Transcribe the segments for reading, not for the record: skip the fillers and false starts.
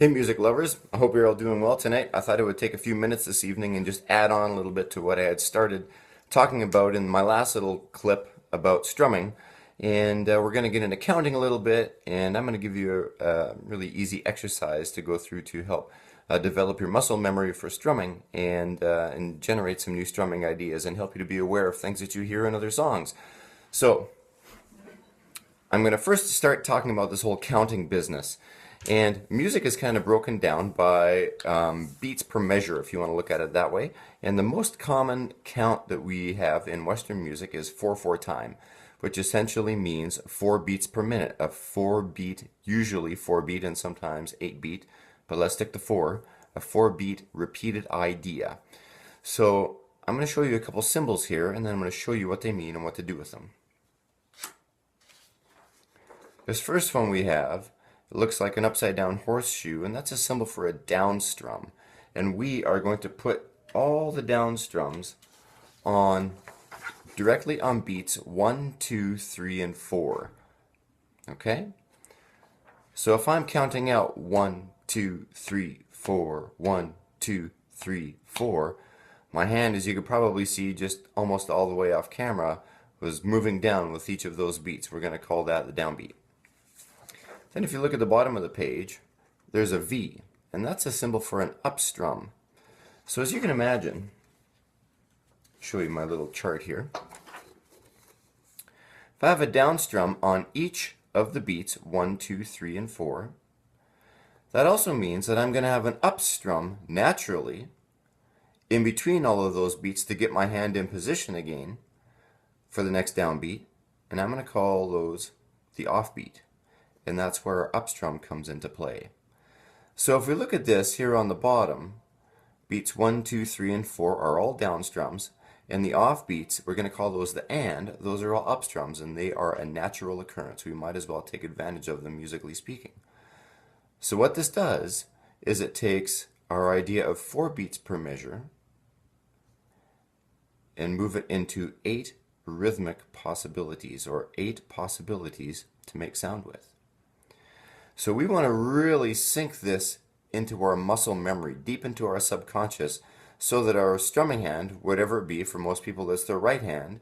Hey music lovers, I hope you're all doing well tonight. I thought I would take a few minutes this evening and just add on a little bit to what I had started talking about in my last little clip about strumming. And we're going to get into counting a little bit, and I'm going to give you a really easy exercise to go through to help develop your muscle memory for strumming and generate some new strumming ideas and help you to be aware of things that you hear in other songs. So I'm going to first start talking about this whole counting business. And music is kind of broken down by beats per measure, if you want to look at it that way. And the most common count that we have in Western music is 4/4 time, which essentially means 4 beats per minute. A 4 beat, usually 4 beat and sometimes 8 beat, but let's stick to 4. A 4 beat repeated idea. So I'm going to show you a couple symbols here, and then I'm going to show you what they mean and what to do with them. This first one we have, it looks like an upside down horseshoe, and that's a symbol for a down strum. And we are going to put all the down strums on directly on beats 1, 2, 3, and 4. Okay? So if I'm counting out 1, 2, 3, 4, 1, 2, 3, 4, my hand, as you could probably see just almost all the way off camera, was moving down with each of those beats. We're going to call that the downbeat. Then if you look at the bottom of the page, there's a V, and that's a symbol for an up strum. So as you can imagine, show you my little chart here. If I have a down strum on each of the beats 1, 2, 3, and 4, that also means that I'm going to have an up strum naturally in between all of those beats to get my hand in position again for the next downbeat, and I'm going to call those the offbeat. And that's where our up strum comes into play. So if we look at this here on the bottom, beats 1, 2, 3, and 4 are all down strums, and the off beats, we're going to call those the and, those are all up strums, and they are a natural occurrence. We might as well take advantage of them musically speaking. So what this does is it takes our idea of 4 beats per measure and move it into 8 rhythmic possibilities, or 8 possibilities to make sound with. So we want to really sink this into our muscle memory, deep into our subconscious, so that our strumming hand, whatever it be, for most people it's their right hand,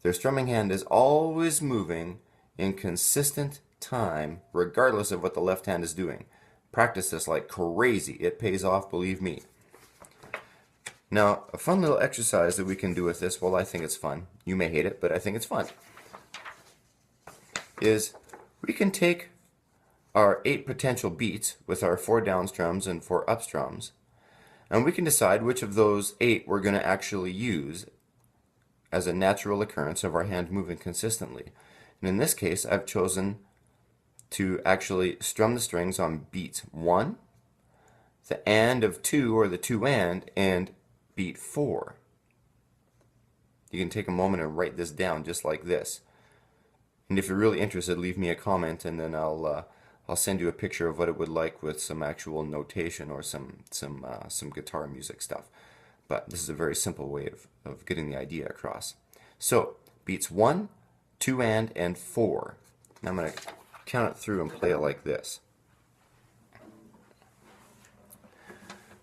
their strumming hand is always moving in consistent time, regardless of what the left hand is doing. Practice this like crazy. It pays off, believe me. Now, a fun little exercise that we can do with this, well, I think it's fun. You may hate it, but I think it's fun, is we can take our 8 potential beats with our 4 down strums and 4 up strums, and we can decide which of those 8 we're going to actually use as a natural occurrence of our hand moving consistently. And in this case, I've chosen to actually strum the strings on beats 1, the and of 2, or the 2 and beat 4. You can take a moment and write this down just like this. And if you're really interested, leave me a comment, and then I'll send you a picture of what it would like with some actual notation or some guitar music stuff. But this is a very simple way of getting the idea across. So beats 1, 2 and 4. Now I'm going to count it through and play it like this.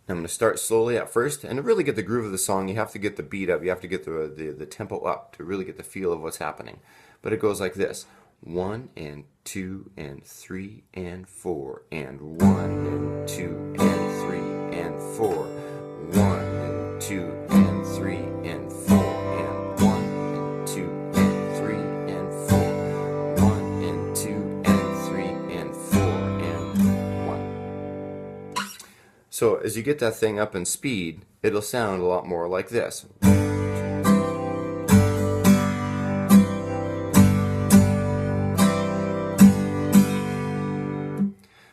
Now I'm going to start slowly at first, and to really get the groove of the song, you have to get the beat up, you have to get the tempo up to really get the feel of what's happening. But it goes like this: 1 and 2 and 3 and 4 and 1 and 2 and 3 and 4, 1 and 2 and 3 and 4 and 1 and 2 and 3 and 4, 1 and 2 and 3 and 4 and 1. So as you get that thing up in speed, it'll sound a lot more like this.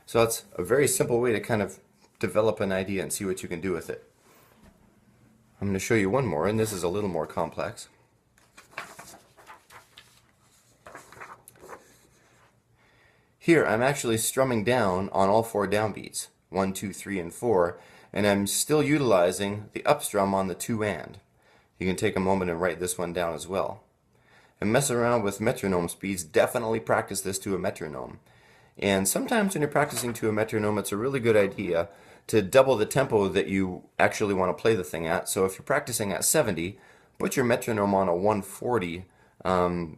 So that's a very simple way to kind of develop an idea and see what you can do with it. I'm going to show you one more, and this is a little more complex. Here I'm actually strumming down on all 4 downbeats, 1, 2, 3, and 4, and I'm still utilizing the up strum on the 2 and. You can take a moment and write this one down as well. And mess around with metronome speeds. Definitely practice this to a metronome. And sometimes when you're practicing to a metronome, it's a really good idea to double the tempo that you actually want to play the thing at. So if you're practicing at 70, put your metronome on a 140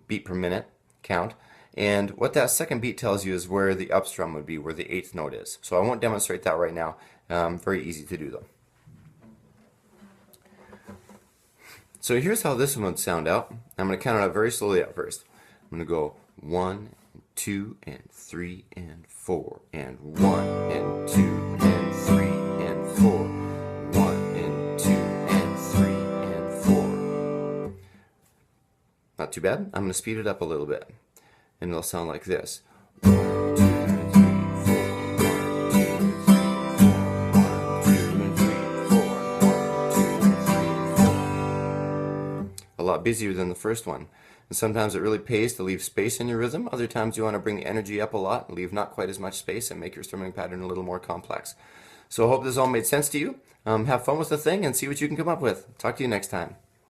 beat per minute count. And what that second beat tells you is where the up strum would be, where the eighth note is. So I won't demonstrate that right now. Very easy to do though. So here's how this one would sound out. I'm going to count it out very slowly at first. I'm going to go 1, 2, and 3, and 4, and 1, and 2, and 3, and 4, 1, and 2, and 3, and 4. Not too bad. I'm going to speed it up a little bit, and it'll sound like this. 1, 2, 3, 4, 1, 2, 3, 4, 1, 2, 3, 4. A lot busier than the first one. And sometimes it really pays to leave space in your rhythm. Other times you want to bring the energy up a lot and leave not quite as much space and make your strumming pattern a little more complex. So I hope this all made sense to you. Have fun with the thing and see what you can come up with. Talk to you next time.